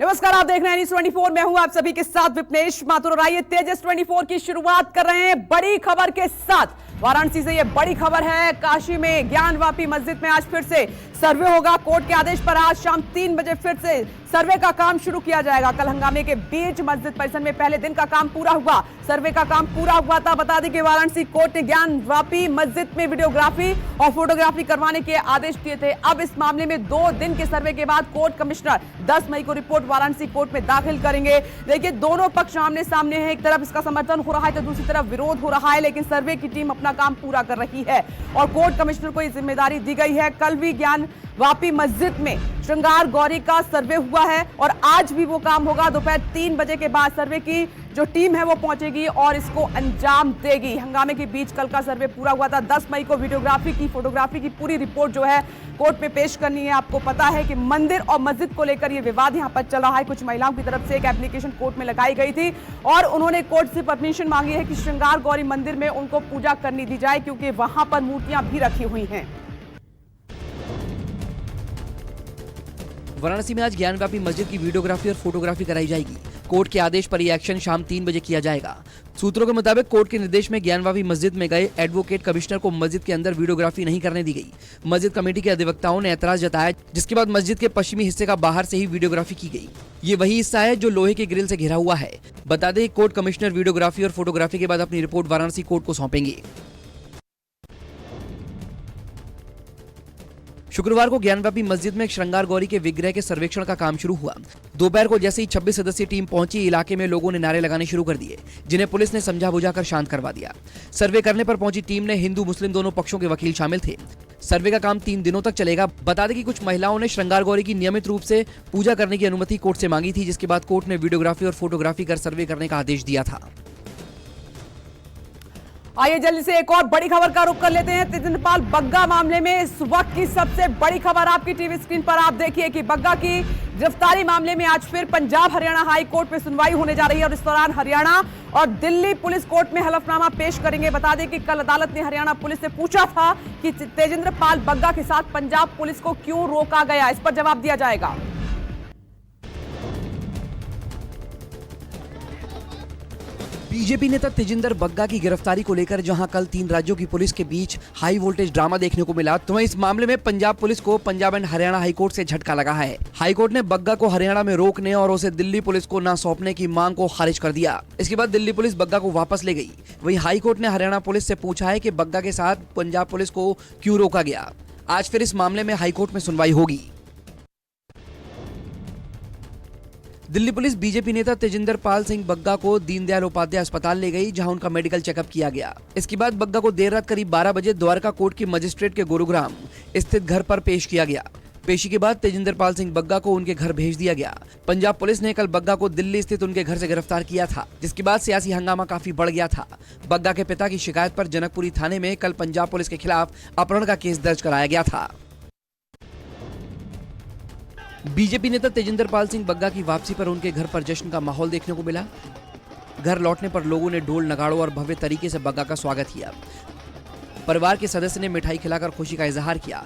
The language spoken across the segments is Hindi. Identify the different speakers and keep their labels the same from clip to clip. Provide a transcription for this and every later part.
Speaker 1: नमस्कार, आप देख रहे हैं न्यूज़ 24। मैं हूं आप सभी के साथ विपनेश माथुर। और आइए तेजस 24 की शुरुआत कर रहे हैं बड़ी खबर के साथ। वाराणसी से ये बड़ी खबर है। काशी में ज्ञानवापी मस्जिद में आज फिर से सर्वे होगा। कोर्ट के आदेश पर आज शाम 3 बजे फिर से सर्वे का काम शुरू किया जाएगा। कल हंगामे के बीच मस्जिद परिसर में पहले दिन का काम पूरा हुआ। सर्वे का काम पूरा हुआ था। बता दें कि वाराणसी कोर्ट ने ज्ञानवापी मस्जिद में वीडियोग्राफी और फोटोग्राफी करवाने के आदेश दिए थे। अब इस मामले में 2 दिन के सर्वे के बाद कोर्ट कमिश्नर 10 मई को रिपोर्ट वाराणसी कोर्ट में दाखिल करेंगे। देखिए, दोनों पक्ष आमने सामने हैं। एक तरफ इसका समर्थन हो रहा है तो दूसरी तरफ विरोध हो रहा है, लेकिन सर्वे की टीम अपना काम पूरा कर रही है और कोर्ट कमिश्नर को यह जिम्मेदारी दी गई है। कल भी ज्ञानवापी मस्जिद में श्रृंगार गौरी का सर्वे हुआ है और आज भी वो काम होगा। दोपहर 3 बजे के बाद सर्वे की जो टीम है वो पहुंचेगी और इसको अंजाम देगी। हंगामे के बीच कल का सर्वे पूरा हुआ था। 10 मई को वीडियोग्राफी की फोटोग्राफी की पूरी रिपोर्ट जो है कोर्ट में पेश करनी है। आपको पता है कि मंदिर और मस्जिद को लेकर ये विवाद यहां पर चल रहा है। कुछ महिलाओं की तरफ से एक एप्लीकेशन कोर्ट में लगाई गई थी और उन्होंने कोर्ट से परमिशन मांगी है कि श्रृंगार गौरी मंदिर में उनको पूजा करनी दी जाए, क्योंकि वहां पर मूर्तियां भी रखी हुई हैं।
Speaker 2: वाराणसी में आज ज्ञानवापी मस्जिद की वीडियोग्राफी और फोटोग्राफी कराई जाएगी। कोर्ट के आदेश पर यह एक्शन शाम 3 बजे किया जाएगा। सूत्रों के मुताबिक कोर्ट के निर्देश में ज्ञानवापी मस्जिद में गए एडवोकेट कमिश्नर को मस्जिद के अंदर वीडियोग्राफी नहीं करने दी गई। मस्जिद कमेटी के अधिवक्ताओं ने ऐतराज जताया, जिसके बाद मस्जिद के पश्चिमी हिस्से का बाहर से ही वीडियोग्राफी की गई। ये वही हिस्सा है जो लोहे के ग्रिल से घिरा हुआ है। बता दें, कोर्ट कमिश्नर वीडियोग्राफी और फोटोग्राफी के बाद अपनी रिपोर्ट वाराणसी कोर्ट को सौंपेंगे। शुक्रवार को ज्ञानवापी मस्जिद में श्रृंगार गौरी के विग्रह के सर्वेक्षण का काम शुरू हुआ। दोपहर को जैसे ही 26 सदस्यीय टीम पहुंची, इलाके में लोगों ने नारे लगाने शुरू कर दिए, जिन्हें पुलिस ने समझा बुझाकर शांत करवा दिया। सर्वे करने पर पहुंची टीम में हिंदू मुस्लिम दोनों पक्षों के वकील शामिल थे। सर्वे का काम 3 दिनों तक चलेगा। बता दें कि कुछ महिलाओं ने श्रृंगार गौरी की नियमित रूप से पूजा करने की अनुमति कोर्ट से मांगी थी, जिसके बाद कोर्ट ने वीडियोग्राफी और फोटोग्राफी कर सर्वे करने का आदेश दिया था।
Speaker 1: आइए जल्दी से एक और बड़ी खबर का रुख कर लेते हैं। तेजिंदरपाल बग्गा मामले में इस वक्त की सबसे बड़ी खबर आपकी टीवी स्क्रीन पर आप देखिए कि बग्गा की गिरफ्तारी मामले में आज फिर पंजाब हरियाणा हाई कोर्ट में सुनवाई होने जा रही है और इस दौरान हरियाणा और दिल्ली पुलिस कोर्ट में हलफनामा पेश करेंगे। बता दें कि कल अदालत ने हरियाणा पुलिस से पूछा था कि तेजिंदरपाल बग्गा के साथ पंजाब पुलिस को क्यों रोका गया। इस पर जवाब दिया जाएगा।
Speaker 2: बीजेपी नेता तेजिंदर बग्गा की गिरफ्तारी को लेकर जहां कल 3 राज्यों की पुलिस के बीच हाई वोल्टेज ड्रामा देखने को मिला, तो वहीं इस मामले में पंजाब पुलिस को Punjab and Haryana high court से झटका लगा है। हाई कोर्ट ने बग्गा को हरियाणा में रोकने और उसे दिल्ली पुलिस को न सौंपने की मांग को खारिज कर दिया। इसके बाद दिल्ली पुलिस बग्गा को वापस ले गई। वहीं हाई कोर्ट ने हरियाणा पुलिस से पूछा है कि बग्गा के साथ पंजाब पुलिस को क्यों रोका गया। आज फिर इस मामले में हाई कोर्ट में सुनवाई होगी। दिल्ली पुलिस बीजेपी नेता तेजिंदरपाल सिंह बग्गा को दीनदयाल उपाध्याय अस्पताल ले गई, जहां उनका मेडिकल चेकअप किया गया। इसके बाद बग्गा को देर रात करीब 12 बजे द्वारका कोर्ट की मजिस्ट्रेट के गुरुग्राम स्थित घर पर पेश किया गया। पेशी के बाद तेजिंदरपाल सिंह बग्गा को उनके घर भेज दिया गया। पंजाब पुलिस ने कल बग्गा को दिल्ली स्थित उनके घर से गिरफ्तार किया था, जिसके बाद सियासी हंगामा काफी बढ़ गया था। बग्गा के पिता की शिकायत पर जनकपुरी थाने में कल पंजाब पुलिस के खिलाफ अपहरण का केस दर्ज कराया गया था। बीजेपी नेता तेजिंदरपाल सिंह बग्गा की वापसी पर उनके घर पर जश्न का माहौल देखने को मिला। घर लौटने पर लोगों ने ढोल नगाड़ों और भव्य तरीके से बग्गा का स्वागत किया। परिवार के सदस्य ने मिठाई खिलाकर खुशी का इजहार किया।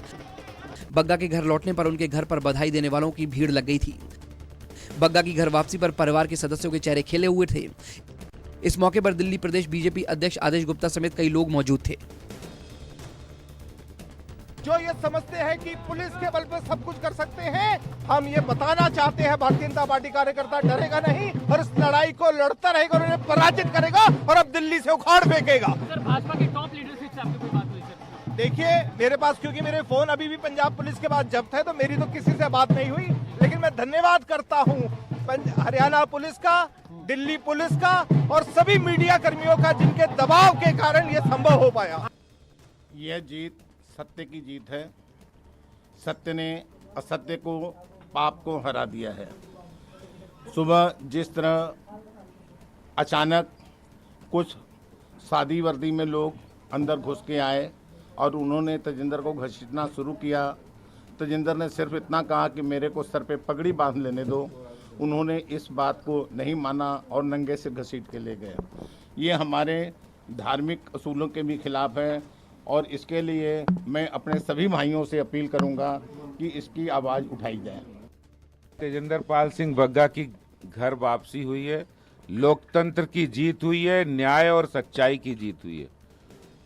Speaker 2: बग्गा के घर लौटने पर उनके घर पर बधाई देने वालों की भीड़ लग गई थी। बग्गा की घर वापसी पर परिवार के सदस्यों के चेहरे खिले हुए थे। इस मौके पर दिल्ली प्रदेश बीजेपी अध्यक्ष आदेश गुप्ता समेत कई लोग मौजूद थे।
Speaker 3: जो ये समझते हैं कि पुलिस के बल पर सब कुछ कर सकते हैं, हम ये बताना चाहते हैं भारतीय जनता पार्टी कार्यकर्ता डरेगा नहीं और इस लड़ाई को लड़ता रहेगा और उन्हें पराजित करेगा और अब दिल्ली से उखाड़ फेंकेगा।
Speaker 4: सर, भाजपा की टॉप लीडरशिप से आपकी कोई बात हुई सर?
Speaker 3: देखिए, मेरे पास क्योंकि मेरे फोन अभी भी पंजाब पुलिस के पास जब्त है, तो मेरी तो किसी से बात नहीं हुई, लेकिन मैं धन्यवाद करता हूँ हरियाणा पुलिस का, दिल्ली पुलिस का और सभी मीडिया कर्मियों का, जिनके दबाव के कारण ये संभव हो पाया।
Speaker 5: यह जीत सत्य की जीत है। सत्य ने असत्य को, पाप को हरा दिया है। सुबह जिस तरह अचानक कुछ सादी वर्दी में लोग अंदर घुस के आए और उन्होंने तेजिंदर को घसीटना शुरू किया। तेजिंदर ने सिर्फ इतना कहा कि मेरे को सर पे पगड़ी बांध लेने दो। उन्होंने इस बात को नहीं माना और नंगे से घसीट के ले गए। ये हमारे धार्मिक असूलों के भी खिलाफ है और इसके लिए मैं अपने सभी भाइयों से अपील करूंगा कि इसकी आवाज़ उठाई जाए।
Speaker 6: तेजिंदर पाल सिंह बग्गा की घर वापसी हुई है, लोकतंत्र की जीत हुई है, न्याय और सच्चाई की जीत हुई है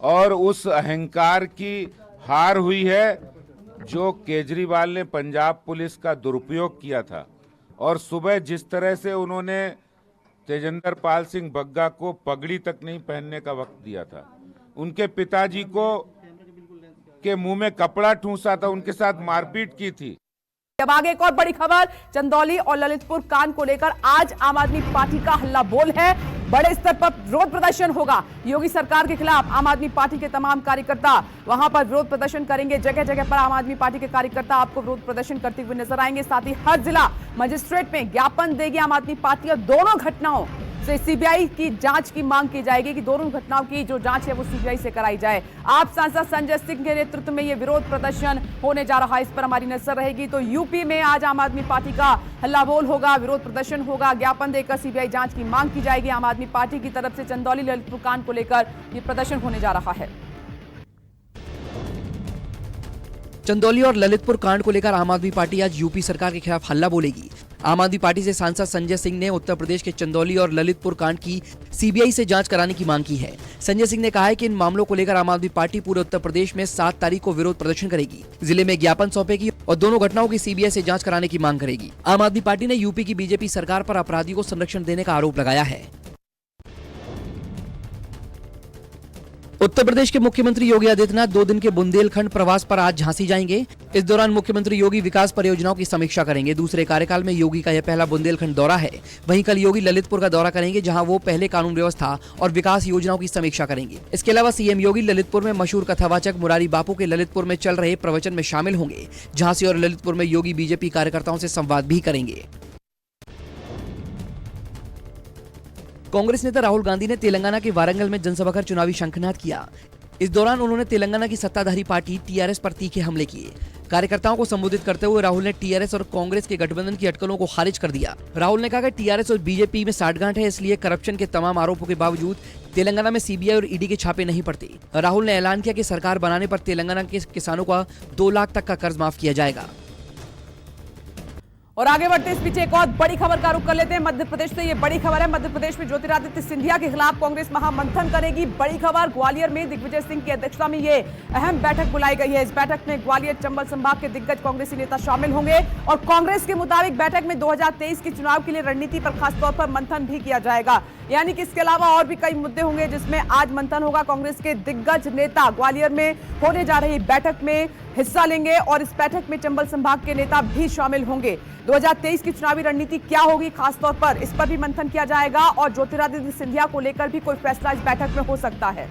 Speaker 6: और उस अहंकार की हार हुई है जो केजरीवाल ने पंजाब पुलिस का दुरुपयोग किया था। और सुबह जिस तरह से उन्होंने तेजिंदर पाल सिंह बग्गा को पगड़ी तक नहीं पहनने का वक्त दिया था, उनके पिताजी को के मुंह में कपड़ा ठूंसा था, उनके साथ मारपीट की थी।
Speaker 1: अब आगे एक और बड़ी खबर, चंदौली और ललितपुर कांड को लेकर आज आम आदमी पार्टी का हल्ला बोल है। बड़े स्तर पर विरोध प्रदर्शन होगा योगी सरकार के खिलाफ। आम आदमी पार्टी के तमाम कार्यकर्ता वहां पर विरोध प्रदर्शन करेंगे। जगह जगह पर आम आदमी पार्टी के कार्यकर्ता आपको विरोध प्रदर्शन करते हुए नजर आएंगे। साथ ही हर जिला मजिस्ट्रेट में ज्ञापन देगी आम आदमी पार्टी और दोनों घटनाओं से सीबीआई की जांच की मांग की जाएगी कि दोनों घटनाओं की जो जांच है वो सीबीआई से कराई जाए। आप सांसद संजय सिंह के नेतृत्व में ये विरोध प्रदर्शन होने जा रहा है, इस पर हमारी नजर रहेगी। तो यूपी में आज आम आदमी पार्टी का हल्ला बोल होगा, विरोध प्रदर्शन होगा, ज्ञापन देकर सीबीआई जांच की मांग की जाएगी। आम आदमी पार्टी की तरफ से चंदौली ललितपुर कांड को लेकर ये प्रदर्शन होने जा रहा है।
Speaker 2: चंदौली और ललितपुर कांड को लेकर आम आदमी पार्टी आज यूपी सरकार के खिलाफ हल्ला बोलेगी। आम आदमी पार्टी से सांसद संजय सिंह ने उत्तर प्रदेश के चंदौली और ललितपुर कांड की सीबीआई से जांच कराने की मांग की है। संजय सिंह ने कहा है कि इन मामलों को लेकर आम आदमी पार्टी पूरे उत्तर प्रदेश में 7 तारीख को विरोध प्रदर्शन करेगी, जिले में ज्ञापन सौंपेगी और दोनों घटनाओं की सीबीआई से जांच कराने की मांग करेगी। आम आदमी पार्टी ने यूपी की बीजेपी सरकार पर अपराधियों को संरक्षण देने का आरोप लगाया है। उत्तर प्रदेश के मुख्यमंत्री योगी आदित्यनाथ 2 दिन के बुंदेलखंड प्रवास पर आज झांसी जाएंगे। इस दौरान मुख्यमंत्री योगी विकास परियोजनाओं की समीक्षा करेंगे। दूसरे कार्यकाल में योगी का यह पहला बुंदेलखंड दौरा है। वहीं कल योगी ललितपुर का दौरा करेंगे, जहां वो पहले कानून व्यवस्था और विकास योजनाओं की समीक्षा करेंगे। इसके अलावा सीएम योगी ललितपुर में मशहूर कथावाचक मुरारी बापू के ललितपुर में चल रहे प्रवचन में शामिल होंगे। झांसी और ललितपुर में योगी बीजेपी कार्यकर्ताओं से संवाद भी करेंगे। कांग्रेस नेता राहुल गांधी ने तेलंगाना के वारंगल में जनसभा कर चुनावी शंखनाद किया। इस दौरान उन्होंने तेलंगाना की सत्ताधारी पार्टी टीआरएस पर तीखे हमले किए। कार्यकर्ताओं को संबोधित करते हुए राहुल ने टीआरएस और कांग्रेस के गठबंधन की अटकलों को खारिज कर दिया। राहुल ने कहा कि टीआरएस और बीजेपी में साठगांठ है, इसलिए करप्शन के तमाम आरोपों के बावजूद तेलंगाना में सीबीआई और ईडी के छापे नहीं पड़ते। राहुल ने ऐलान किया कि सरकार बनाने पर तेलंगाना के किसानों का 2 लाख तक का कर्ज माफ किया जाएगा।
Speaker 1: और आगे बढ़ते इस पीछे एक और बड़ी खबर का रुख कर लेते हैं। मध्य प्रदेश से ये बड़ी खबर है। मध्य प्रदेश में ज्योतिरादित्य सिंधिया के खिलाफ कांग्रेस महामंथन करेगी। बड़ी खबर, ग्वालियर में दिग्विजय सिंह की अध्यक्षता में ये अहम बैठक बुलाई गई है। इस बैठक में ग्वालियर चंबल संभाग के दिग्गज कांग्रेसी नेता शामिल होंगे और कांग्रेस के मुताबिक बैठक में 2023 के चुनाव के लिए रणनीति पर खासतौर पर मंथन भी किया जाएगा। यानी कि इसके अलावा और भी कई मुद्दे होंगे जिसमें आज मंथन होगा। कांग्रेस के दिग्गज नेता ग्वालियर में होने जा रही बैठक में हिस्सा लेंगे और इस बैठक में चंबल संभाग के नेता भी शामिल होंगे। 2023 की चुनावी रणनीति क्या होगी, खासतौर पर इस पर भी मंथन किया जाएगा और ज्योतिरादित्य सिंधिया को लेकर भी कोई फैसला इस बैठक में हो सकता है।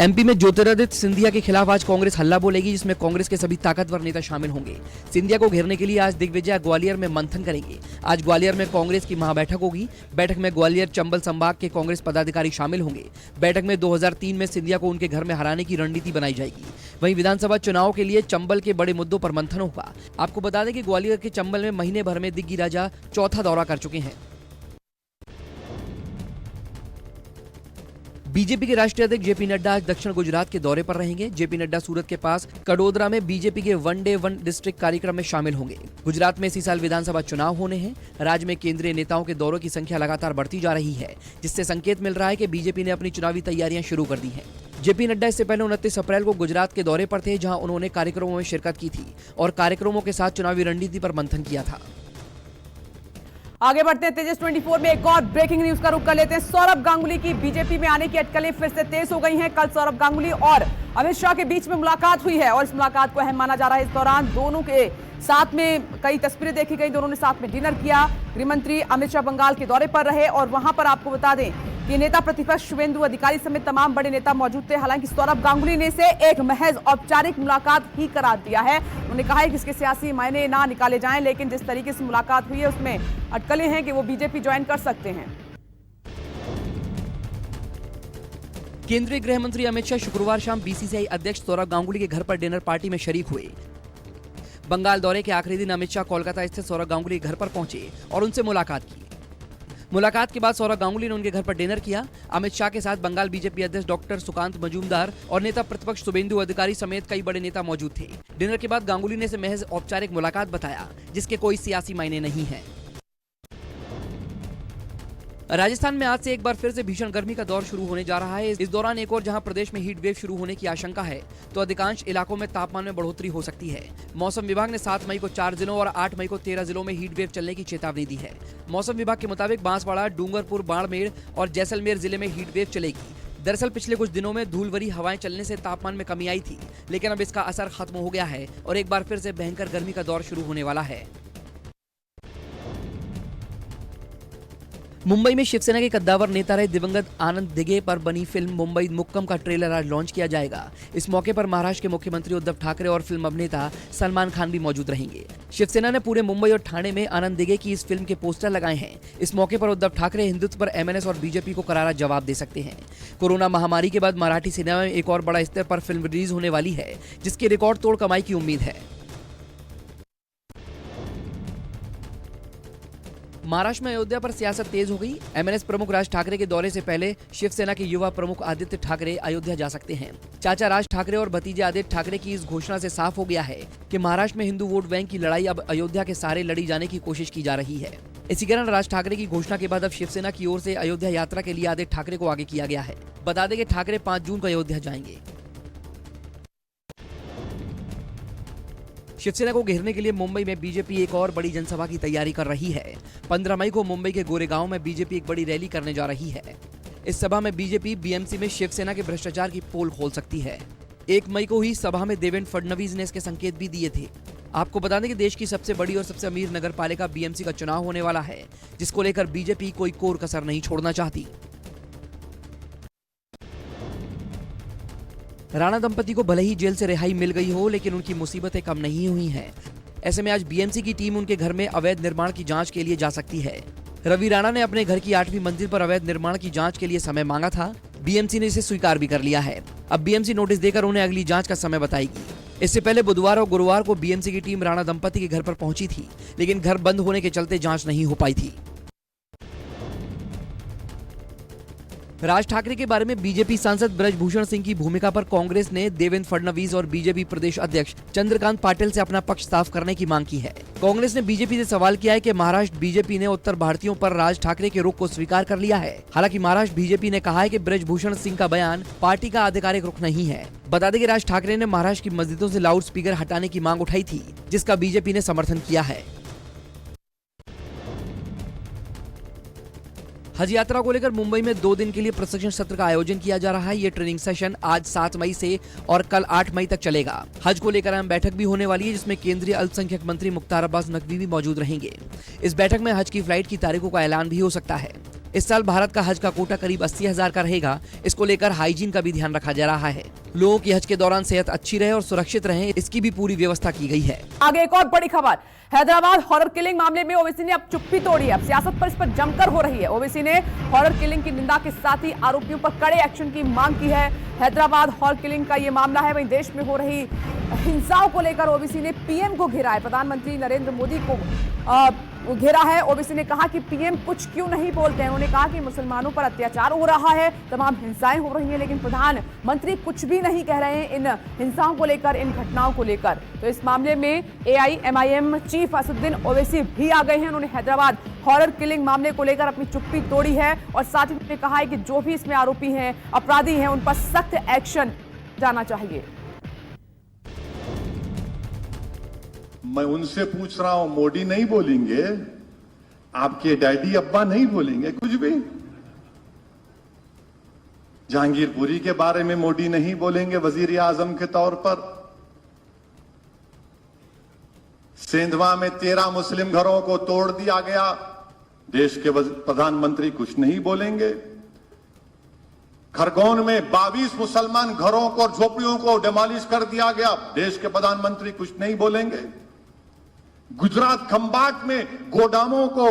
Speaker 2: एमपी में ज्योतिरादित्य सिंधिया के खिलाफ आज कांग्रेस हल्ला बोलेगी, जिसमें कांग्रेस के सभी ताकतवर नेता शामिल होंगे। सिंधिया को घेरने के लिए आज दिग्विजय ग्वालियर में मंथन करेंगे। आज ग्वालियर में कांग्रेस की महाबैठक होगी। बैठक में ग्वालियर चंबल संभाग के कांग्रेस पदाधिकारी शामिल होंगे। बैठक में 2003 में सिंधिया को उनके घर में हराने की रणनीति बनाई जाएगी। वहीं विधानसभा चुनाव के लिए चंबल के बड़े मुद्दों पर मंथन होगा। आपको बता दें कि ग्वालियर के चंबल में महीने भर में दिग्गी राजा चौथा दौरा कर चुके हैं। बीजेपी के राष्ट्रीय अध्यक्ष जेपी नड्डा आज दक्षिण गुजरात के दौरे पर रहेंगे। जेपी नड्डा सूरत के पास कडोदरा में बीजेपी के 1 डे 1 डिस्ट्रिक्ट कार्यक्रम में शामिल होंगे। गुजरात में इसी साल विधानसभा चुनाव होने हैं। राज्य में केंद्रीय नेताओं के दौरों की संख्या लगातार बढ़ती जा रही है, जिससे संकेत मिल रहा है कि बीजेपी ने अपनी चुनावी तैयारियां शुरू कर दी हैं। जेपी नड्डा इससे पहले 29 अप्रैल को गुजरात के दौरे पर थे, जहां उन्होंने कार्यक्रमों में शिरकत की थी और कार्यक्रमों के साथ चुनावी रणनीति पर मंथन किया था।
Speaker 1: आगे बढ़ते हैं तेजस 24 में एक और ब्रेकिंग न्यूज का रुख कर लेते हैं। सौरभ गांगुली की बीजेपी में आने की अटकलें फिर से तेज हो गई हैं। कल सौरभ गांगुली और अमित शाह के बीच में मुलाकात हुई है और इस मुलाकात को अहम माना जा रहा है। इस दौरान दोनों के साथ में कई तस्वीरें देखी गई, दोनों ने साथ में डिनर किया। गृहमंत्री अमित शाह बंगाल के दौरे पर रहे और वहां पर आपको बता दें कि नेता प्रतिपक्ष शुभेंदु अधिकारी समेत तमाम बड़े नेता मौजूद थे। हालांकि सौरभ गांगुली ने इसे एक महज औपचारिक मुलाकात ही करार दिया है। उन्होंने कहा है कि इसके सियासी मायने ना निकाले जाएं, लेकिन जिस तरीके से मुलाकात हुई है उसमें अटकलें हैं कि वो बीजेपी ज्वाइन कर सकते हैं।
Speaker 2: केंद्रीय गृह मंत्री अमित शाह शुक्रवार शाम बीसीसीआई अध्यक्ष सौरभ गांगुली के घर पर डिनर पार्टी में शरीक हुए। बंगाल दौरे के आखिरी दिन अमित शाह कोलकाता स्थित सौरभ गांगुली के घर पर पहुंचे और उनसे मुलाकात की। मुलाकात के बाद सौरभ गांगुली ने उनके घर पर डिनर किया। अमित शाह के साथ बंगाल बीजेपी अध्यक्ष डॉक्टर सुकांत मजूमदार और नेता प्रतिपक्ष शुभेंदु अधिकारी समेत कई बड़े नेता मौजूद थे। डिनर के बाद गांगुली ने इसे महज औपचारिक मुलाकात बताया, जिसके कोई सियासी मायने नहीं है। राजस्थान में आज से एक बार फिर से भीषण गर्मी का दौर शुरू होने जा रहा है। इस दौरान एक और जहां प्रदेश में हीट वेव शुरू होने की आशंका है, तो अधिकांश इलाकों में तापमान में बढ़ोतरी हो सकती है। मौसम विभाग ने 7 मई को 4 जिलों और 8 मई को 13 जिलों में हीट वेव चलने की चेतावनी दी है। मौसम विभाग के मुताबिक बांसवाड़ा, डूंगरपुर, बाड़मेर और जैसलमेर जिले में हीट वेव चलेगी। दरअसल पिछले कुछ दिनों में धूल भरी हवाएं चलने से तापमान में कमी आई थी, लेकिन अब इसका असर खत्म हो गया है और एक बार फिर से भयंकर गर्मी का दौर शुरू होने वाला है। मुंबई में शिवसेना के कद्दावर नेता रहे दिवंगत आनंद दिघे पर बनी फिल्म मुंबई मुक्कम का ट्रेलर आज लॉन्च किया जाएगा। इस मौके पर महाराष्ट्र के मुख्यमंत्री उद्धव ठाकरे और फिल्म अभिनेता सलमान खान भी मौजूद रहेंगे। शिवसेना ने पूरे मुंबई और ठाणे में आनंद दिघे की इस फिल्म के पोस्टर लगाए हैं। इस मौके पर उद्धव ठाकरे हिंदुत्व पर एमएनएस और बीजेपी को करारा जवाब दे सकते हैं। कोरोना महामारी के बाद मराठी सिनेमा में एक और बड़ा स्तर पर फिल्म रिलीज होने वाली है, जिसकी रिकॉर्ड तोड़ कमाई की उम्मीद है। महाराष्ट्र में अयोध्या पर सियासत तेज हो गई। एमएनएस प्रमुख राज ठाकरे के दौरे से पहले शिवसेना के युवा प्रमुख आदित्य ठाकरे अयोध्या जा सकते हैं। चाचा राज ठाकरे और भतीजे आदित्य ठाकरे की इस घोषणा से साफ हो गया है कि महाराष्ट्र में हिंदू वोट बैंक की लड़ाई अब अयोध्या के सहारे लड़ी जाने की कोशिश की जा रही है। इसी कारण राज ठाकरे की घोषणा के बाद अब शिवसेना की ओर से अयोध्या यात्रा के लिए आदित्य ठाकरे को आगे किया गया है। बता दें कि ठाकरे 5 जून को अयोध्या जाएंगे। शिवसेना को घेरने के लिए मुंबई में बीजेपी एक और बड़ी जनसभा की तैयारी कर रही है। 15 मई को मुंबई के गोरेगांव में बीजेपी एक बड़ी रैली करने जा रही है। इस सभा में बीजेपी बीएमसी में शिवसेना के भ्रष्टाचार की पोल खोल सकती है। 1 मई को हुई सभा में देवेंद्र फडणवीस ने इसके संकेत भी दिए थे। आपको बता दें कि देश की सबसे बड़ी और सबसे अमीर नगर पालिका बीएमसी का चुनाव होने वाला है, जिसको लेकर बीजेपी कोई कोर कसर नहीं छोड़ना चाहती। राणा दंपति को भले ही जेल से रिहाई मिल गई हो, लेकिन उनकी मुसीबतें कम नहीं हुई हैं। ऐसे में आज बीएमसी की टीम उनके घर में अवैध निर्माण की जांच के लिए जा सकती है। रवि राणा ने अपने घर की 8वीं मंजिल पर अवैध निर्माण की जांच के लिए समय मांगा था। बीएमसी ने इसे स्वीकार भी कर लिया है। अब बीएमसी नोटिस देकर उन्हें अगली जांच का समय बताएगी। इससे पहले बुधवार और गुरुवार को बीएमसी की टीम राणा दंपति के घर पर पहुंची थी, लेकिन घर बंद होने के चलते जांच नहीं हो पाई थी। राज ठाकरे के बारे में बीजेपी सांसद ब्रजभूषण सिंह की भूमिका पर कांग्रेस ने देवेंद्र फडणवीस और बीजेपी प्रदेश अध्यक्ष चंद्रकांत पाटिल से अपना पक्ष साफ करने की मांग की है। कांग्रेस ने बीजेपी से सवाल किया है कि महाराष्ट्र बीजेपी ने उत्तर भारतीयों पर राज ठाकरे के रुख को स्वीकार कर लिया है। हालांकि महाराष्ट्र बीजेपी ने कहा है कि ब्रजभूषण सिंह का बयान पार्टी का आधिकारिक रुख नहीं है। बता दें कि राज ठाकरे ने महाराष्ट्र की मस्जिदों से लाउड स्पीकर हटाने की मांग उठाई थी, जिसका बीजेपी ने समर्थन किया है। हज यात्रा को लेकर मुंबई में 2 दिन के लिए प्रशिक्षण सत्र का आयोजन किया जा रहा है। ये ट्रेनिंग सेशन आज 7 मई से और कल 8 मई तक चलेगा। हज को लेकर अहम बैठक भी होने वाली है, जिसमें केंद्रीय अल्पसंख्यक मंत्री मुख्तार अब्बास नकवी भी मौजूद रहेंगे। इस बैठक में हज की फ्लाइट की तारीखों का ऐलान भी हो सकता है। इस साल भारत का हज का कोटा करीब 80,000 का रहेगा। इसको लेकर हाइजीन का भी ध्यान रखा जा रहा है। लोगों की हज के दौरान सेहत अच्छी रहे और सुरक्षित रहे, इसकी भी पूरी व्यवस्था की गई है।
Speaker 1: आगे एक और बड़ी खबर, हैदराबाद हॉरर किलिंग मामले में ओवैसी ने अब चुप्पी तोड़ी है। अब सियासत पर इस पर जमकर हो रही है। ओवैसी ने हॉरर किलिंग की निंदा के साथ ही आरोपियों पर कड़े एक्शन की मांग की है। हैदराबाद हॉरर किलिंग का ये मामला है। वहीं देश में हो रही हिंसाओं को लेकर ओवैसी ने पीएम को घेरा है। प्रधानमंत्री नरेंद्र मोदी को घेरा है। ओवैसी ने कहा कि पीएम कुछ क्यों नहीं बोलते हैं। उन्होंने कहा कि मुसलमानों पर अत्याचार हो रहा है, तमाम हिंसाएं हो रही हैं, लेकिन प्रधानमंत्री कुछ भी नहीं कह रहे हैं इन हिंसाओं को लेकर, इन घटनाओं को लेकर। तो इस मामले में एआईएमआईएम चीफ असदुद्दीन ओवैसी भी आ गए हैं। उन्होंने हैदराबाद हॉरर किलिंग मामले को लेकर अपनी चुप्पी तोड़ी है और साथ ही उन्होंने कहा है कि जो भी इसमें आरोपी हैं, अपराधी हैं, उन पर सख्त एक्शन जाना चाहिए।
Speaker 7: मैं उनसे पूछ रहा हूं, मोदी नहीं बोलेंगे, आपके डैडी अब्बा नहीं बोलेंगे कुछ भी? जहांगीरपुरी के बारे में मोदी नहीं बोलेंगे वजीर आजम के तौर पर? सेंधवा में 13 मुस्लिम घरों को तोड़ दिया गया, देश के प्रधानमंत्री कुछ नहीं बोलेंगे? खरगोन में 22 मुसलमान घरों को, झोपड़ियों को डिमोलिश कर दिया गया, देश के प्रधानमंत्री कुछ नहीं बोलेंगे? गुजरात खंबाट में गोदामों को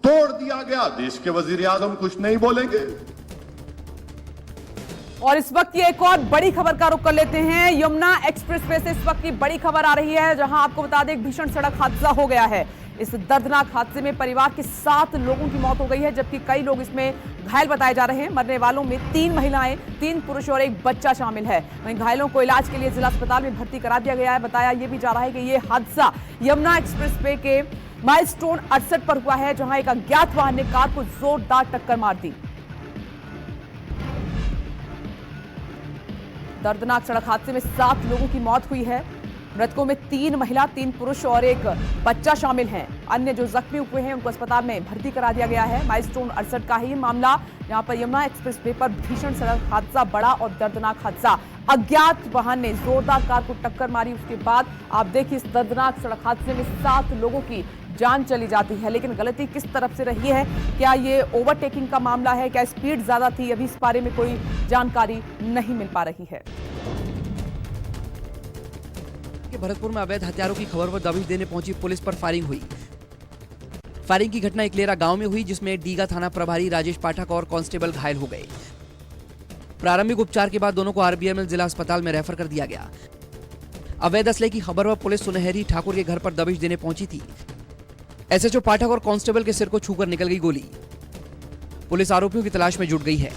Speaker 7: तोड़ दिया गया, देश के वजीर आजम कुछ नहीं बोलेंगे?
Speaker 1: और इस वक्त ये एक और बड़ी खबर का रुख कर लेते हैं। यमुना एक्सप्रेसवे से इस वक्त की बड़ी खबर आ रही है, जहां आपको बता दें एक भीषण सड़क हादसा हो गया है। इस दर्दनाक हादसे में परिवार के 7 लोगों की मौत हो गई है, जबकि कई लोग इसमें घायल बताए जा रहे हैं। मरने वालों में 3 महिलाएं, 3 पुरुष और 1 बच्चा शामिल है। वहीं घायलों को इलाज के लिए जिला अस्पताल में भर्ती करा दिया गया है। बताया यह भी जा रहा है कि यह हादसा यमुना एक्सप्रेस वे के माइलस्टोन 68 पर हुआ है, जहां एक अज्ञात वाहन ने कार को जोरदार टक्कर मार दी। दर्दनाक सड़क हादसे में 7 लोगों की मौत हुई है। मृतकों में 3 महिला, 3 पुरुष और 1 बच्चा शामिल हैं। अन्य जो जख्मी हुए हैं उनको अस्पताल में भर्ती करा दिया गया है। माइलस्टोन 68 का ही मामला, जहां पर यमुना एक्सप्रेस वे पर भीषण सड़क हादसा, बड़ा और दर्दनाक हादसा। अज्ञात वाहन ने जोरदार कार को टक्कर मारी। उसके बाद आप देखिए इस दर्दनाक सड़क हादसे में 7 लोगों की जान चली जाती है। लेकिन गलती किस तरफ से रही है? क्या ये ओवरटेकिंग का मामला है? क्या स्पीड ज्यादा थी? अभी इस बारे में कोई जानकारी नहीं मिल पा रही है।
Speaker 2: भरतपुर में अवैध हथियारों की खबर पर दबिश देने पहुंची पुलिस पर फायरिंग हुई। फायरिंग की घटना इकलेरा गांव में हुई, जिसमें डीगा थाना प्रभारी राजेश पाठक और कांस्टेबल घायल हो गए। प्रारंभिक उपचार के बाद दोनों को आरबीएमएल जिला अस्पताल में रेफर कर दिया गया। अवैध असले की खबर पर पुलिस सुनहरी ठाकुर के घर पर दबिश देने पहुंची थी। एसएचओ पाठक और कांस्टेबल के सिर को छूकर निकल गई गोली। पुलिस आरोपियों की तलाश में जुट गई है।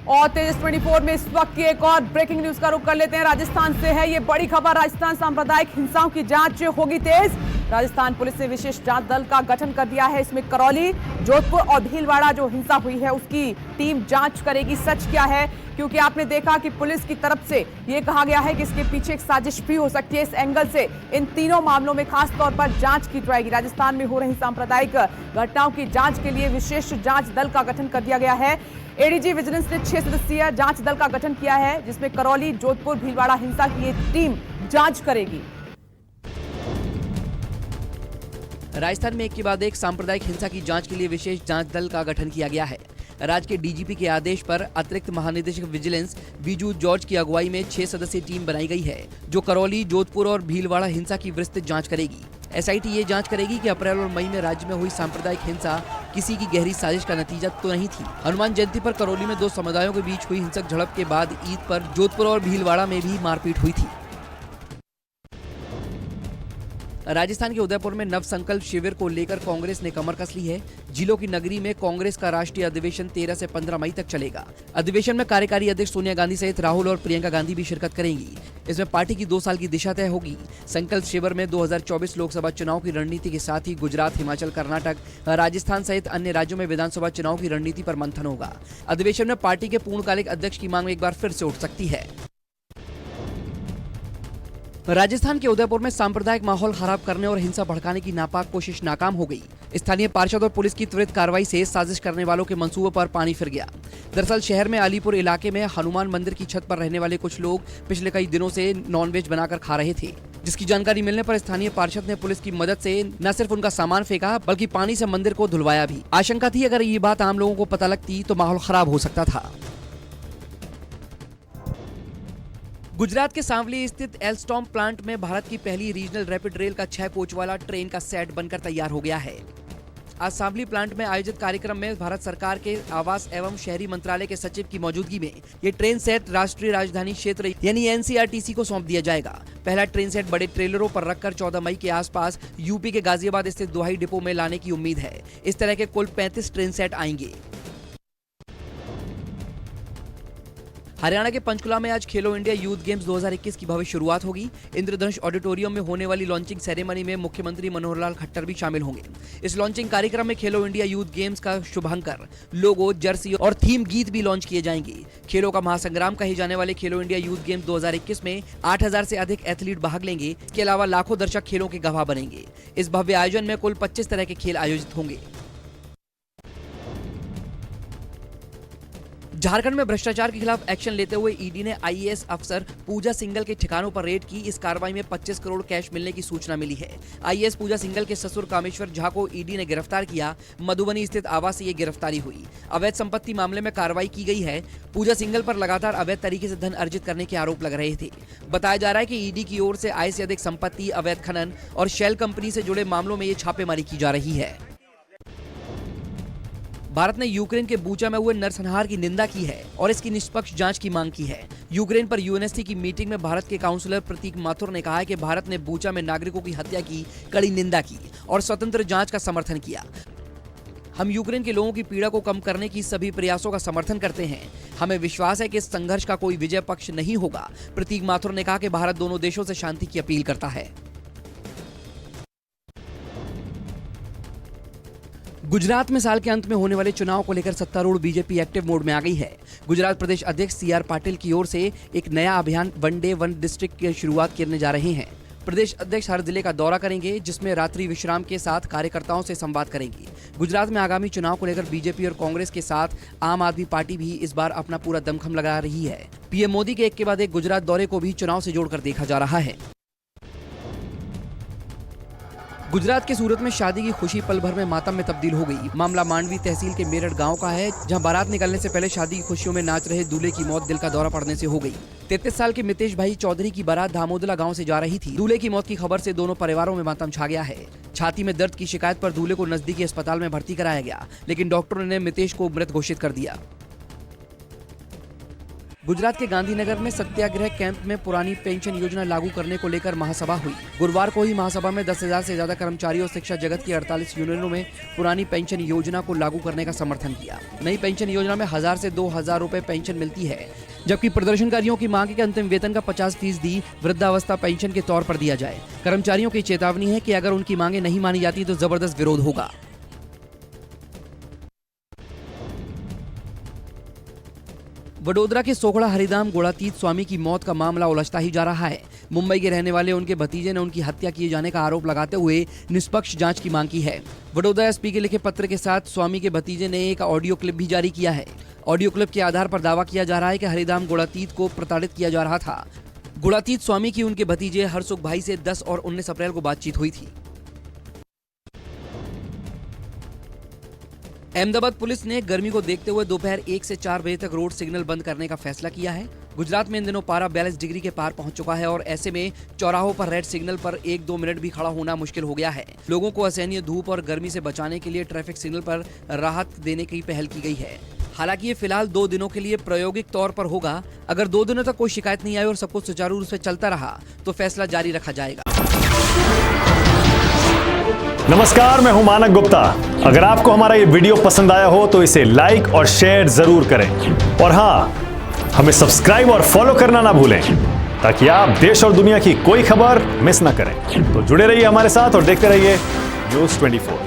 Speaker 1: और तेजस 24 में इस वक्त की एक और ब्रेकिंग न्यूज का रुख कर लेते हैं। राजस्थान से है ये बड़ी खबर। राजस्थान सांप्रदायिक हिंसाओं की जांच होगी तेज। राजस्थान पुलिस ने विशेष जांच दल का गठन कर दिया है। इसमें करौली, जोधपुर और भीलवाड़ा जो हिंसा हुई है उसकी टीम जांच करेगी सच क्या है, क्योंकि आपने देखा कि पुलिस की तरफ से ये कहा गया है कि इसके पीछे एक साजिश भी हो सकती है। इस एंगल से इन तीनों मामलों में खास तौर पर जांच की जाएगी। राजस्थान में हो रही सांप्रदायिक घटनाओं की जांच के लिए विशेष जांच दल का गठन कर दिया गया है। एडीजी विजिलेंस ने 6 सदस्यीय जांच दल का गठन किया है, जिसमें करौली, जोधपुर, भीलवाड़ा हिंसा की ये टीम जांच करेगी।
Speaker 2: राजस्थान में एक के बाद एक सांप्रदायिक हिंसा की जांच के लिए विशेष जांच दल का गठन किया गया है। राज्य के डीजीपी के आदेश पर अतिरिक्त महानिदेशक विजिलेंस बीजू जॉर्ज की अगुवाई में 6 सदस्यीय टीम बनाई गई है, जो करौली, जोधपुर और भीलवाड़ा हिंसा की विस्तृत जांच करेगी। एसआईटी ये जांच करेगी कि अप्रैल और मई में राज्य में हुई सांप्रदायिक हिंसा किसी की गहरी साजिश का नतीजा तो नहीं थी। हनुमान जयंती पर करौली में 2 समुदायों के बीच हुई हिंसक झड़प के बाद ईद पर जोधपुर और भीलवाड़ा में भी मारपीट हुई थी। राजस्थान के उदयपुर में नव संकल्प शिविर को लेकर कांग्रेस ने कमर कस ली है। जिलों की नगरी में कांग्रेस का राष्ट्रीय अधिवेशन 13 से 15 मई तक चलेगा। अधिवेशन में कार्यकारी अध्यक्ष सोनिया गांधी सहित राहुल और प्रियंका गांधी भी शिरकत करेंगी। इसमें पार्टी की 2 साल की दिशा तय होगी। संकल्प शिविर में 2024 लोकसभा चुनाव की रणनीति के साथ ही गुजरात, हिमाचल, कर्नाटक, राजस्थान सहित अन्य राज्यों में विधानसभा चुनाव की रणनीति पर मंथन होगा। अधिवेशन में पार्टी के पूर्णकालिक अध्यक्ष की मांग एक बार फिर से उठ सकती है। राजस्थान के उदयपुर में सांप्रदायिक माहौल खराब करने और हिंसा भड़काने की नापाक कोशिश नाकाम हो गई। स्थानीय पार्षद और पुलिस की त्वरित कार्रवाई से साजिश करने वालों के मंसूबों पर पानी फिर गया। दरअसल शहर में अलीपुर इलाके में हनुमान मंदिर की छत पर रहने वाले कुछ लोग पिछले कई दिनों से नॉनवेज बनाकर खा रहे थे, जिसकी जानकारी मिलने पर स्थानीय पार्षद ने पुलिस की मदद से न सिर्फ उनका सामान फेंका बल्कि पानी से मंदिर को धुलवाया भी। आशंका थी अगर ये बात आम लोगों को पता लगती तो माहौल खराब हो सकता था। गुजरात के सांवली स्थित एल्स्टॉम प्लांट में भारत की पहली रीजनल रैपिड रेल का 6 कोच वाला ट्रेन का सेट बनकर तैयार हो गया है। आज सांवली प्लांट में आयोजित कार्यक्रम में भारत सरकार के आवास एवं शहरी मंत्रालय के सचिव की मौजूदगी में ये ट्रेन सेट राष्ट्रीय राजधानी क्षेत्र यानी एनसीआरटीसी को सौंप दिया जाएगा। पहला ट्रेन सेट बड़े ट्रेलरों पर रखकर 14 मई के आसपास यूपी के गाजियाबाद स्थित दोहाई डिपो में लाने की उम्मीद है। इस तरह के कुल 35 ट्रेन सेट आएंगे। हरियाणा के पंचकुला में आज खेलो इंडिया यूथ गेम्स 2021 की भव्य शुरुआत होगी। इंद्रधनुष ऑडिटोरियम में होने वाली लॉन्चिंग सेरेमनी में मुख्यमंत्री मनोहर लाल खट्टर भी शामिल होंगे। इस लॉन्चिंग कार्यक्रम में खेलो इंडिया यूथ गेम्स का शुभांकर, लोगो, जर्सी और थीम गीत भी लॉन्च किए जाएंगे। खेलों का महासंग्राम कहे जाने वाले खेलो इंडिया यूथ गेम्स 2021 में 8000 से अधिक एथलीट भाग लेंगे। इसके अलावा लाखों दर्शक खेलों के गवाह बनेंगे। इस भव्य आयोजन में कुल 25 तरह के खेल आयोजित होंगे। झारखंड में भ्रष्टाचार के खिलाफ एक्शन लेते हुए ईडी ने आईएएस अफसर पूजा सिंघल के ठिकानों पर रेड की। इस कार्रवाई में 25 करोड़ कैश मिलने की सूचना मिली है। आईएएस पूजा सिंघल के ससुर कामेश्वर झा को ईडी ने गिरफ्तार किया। मधुबनी स्थित आवास से ये गिरफ्तारी हुई। अवैध संपत्ति मामले में कार्रवाई की गई है। पूजा सिंघल पर लगातार अवैध तरीके से धन अर्जित करने के आरोप लग रहे थे। बताया जा रहा है कि ईडी की ओर से आय से अधिक संपत्ति, अवैध खनन और शेल कंपनी से जुड़े मामलों में ये छापेमारी की जा रही है। भारत ने यूक्रेन के बूचा में हुए नरसंहार की निंदा की है और इसकी निष्पक्ष जांच की मांग की है। यूक्रेन पर यूएनएससी की मीटिंग में भारत के काउंसलर प्रतीक माथुर ने कहा है कि भारत ने बूचा में नागरिकों की हत्या की कड़ी निंदा की और स्वतंत्र जांच का समर्थन किया। हम यूक्रेन के लोगों की पीड़ा को कम करने की सभी प्रयासों का समर्थन करते हैं। हमें विश्वास है कि इस संघर्ष का कोई विजय पक्ष नहीं होगा। प्रतीक माथुर ने कहा कि भारत दोनों देशों से शांति की अपील करता है। गुजरात में साल के अंत में होने वाले चुनाव को लेकर सत्तारूढ़ बीजेपी एक्टिव मोड में आ गई है। गुजरात प्रदेश अध्यक्ष सीआर पाटिल की ओर से एक नया अभियान वन डे वन डिस्ट्रिक्ट की शुरुआत करने जा रहे हैं। प्रदेश अध्यक्ष हर जिले का दौरा करेंगे, जिसमें रात्रि विश्राम के साथ कार्यकर्ताओं से संवाद करेंगे। गुजरात में आगामी चुनाव को लेकर बीजेपी और कांग्रेस के साथ आम आदमी पार्टी भी इस बार अपना पूरा दमखम लगा रही है। पीएम मोदी के एक के बाद एक गुजरात दौरे को भी चुनाव से जोड़कर देखा जा रहा है। गुजरात के सूरत में शादी की खुशी पल भर में मातम में तब्दील हो गई। मामला मांडवी तहसील के मेरठ गांव का है, जहां बारात निकलने से पहले शादी की खुशियों में नाच रहे दूल्हे की मौत दिल का दौरा पड़ने से हो गई। 33 साल के मितेश भाई चौधरी की बारात धामोदला गांव से जा रही थी। दूल्हे की मौत की खबर से दोनों परिवारों में मातम छा गया है। छाती में दर्द की शिकायत पर दूल्हे को नजदीकी अस्पताल में भर्ती कराया गया, लेकिन डॉक्टरों ने मितेश को मृत घोषित कर दिया। गुजरात के गांधीनगर में सत्याग्रह कैंप में पुरानी पेंशन योजना लागू करने को लेकर महासभा हुई। गुरुवार को ही महासभा में 10,000 से ज्यादा कर्मचारियों और शिक्षा जगत की 48 यूनियनों में पुरानी पेंशन योजना को लागू करने का समर्थन किया। नई पेंशन योजना में 1000 से 2000 रुपए पेंशन मिलती है, जबकि प्रदर्शनकारियों की मांग है कि अंतिम वेतन का 50% वृद्धावस्था पेंशन के तौर पर दिया जाए। कर्मचारियों की चेतावनी है कि अगर उनकी मांगे नहीं मानी जाती तो जबरदस्त विरोध होगा। वडोदरा के सोखड़ा हरिधाम गुणातीत स्वामी की मौत का मामला उलझता ही जा रहा है। मुंबई के रहने वाले उनके भतीजे ने उनकी हत्या किए जाने का आरोप लगाते हुए निष्पक्ष जांच की मांग की है। वडोदरा एसपी के लिखे पत्र के साथ स्वामी के भतीजे ने एक ऑडियो क्लिप भी जारी किया है। ऑडियो क्लिप के आधार पर दावा किया जा रहा है कि हरिधाम गुणातीत को प्रताड़ित किया जा रहा था। गुणातीत स्वामी की उनके भतीजे हरसुख भाई से 10 और 19 अप्रैल को बातचीत हुई थी। अहमदाबाद पुलिस ने गर्मी को देखते हुए दोपहर 1 से 4 बजे तक रोड सिग्नल बंद करने का फैसला किया है। गुजरात में इन दिनों पारा 42 डिग्री के पार पहुंच चुका है और ऐसे में चौराहों पर रेड सिग्नल पर 1-2 मिनट भी खड़ा होना मुश्किल हो गया है। लोगों को असहनीय धूप और गर्मी से बचाने के लिए ट्रैफिक सिग्नल पर राहत देने की पहल की गई है। हालांकि ये फिलहाल 2 दिनों के लिए प्रायोगिक तौर पर होगा। अगर 2 दिनों तक कोई शिकायत नहीं आई और सब कुछ सुचारू रूप से चलता रहा तो फैसला जारी रखा जाएगा।
Speaker 8: नमस्कार, मैं हूं मानक गुप्ता। अगर आपको हमारा ये वीडियो पसंद आया हो तो इसे लाइक और शेयर जरूर करें और हाँ, हमें सब्सक्राइब और फॉलो करना ना भूलें ताकि आप देश और दुनिया की कोई खबर मिस ना करें। तो जुड़े रहिए हमारे साथ और देखते रहिए न्यूज़ 24।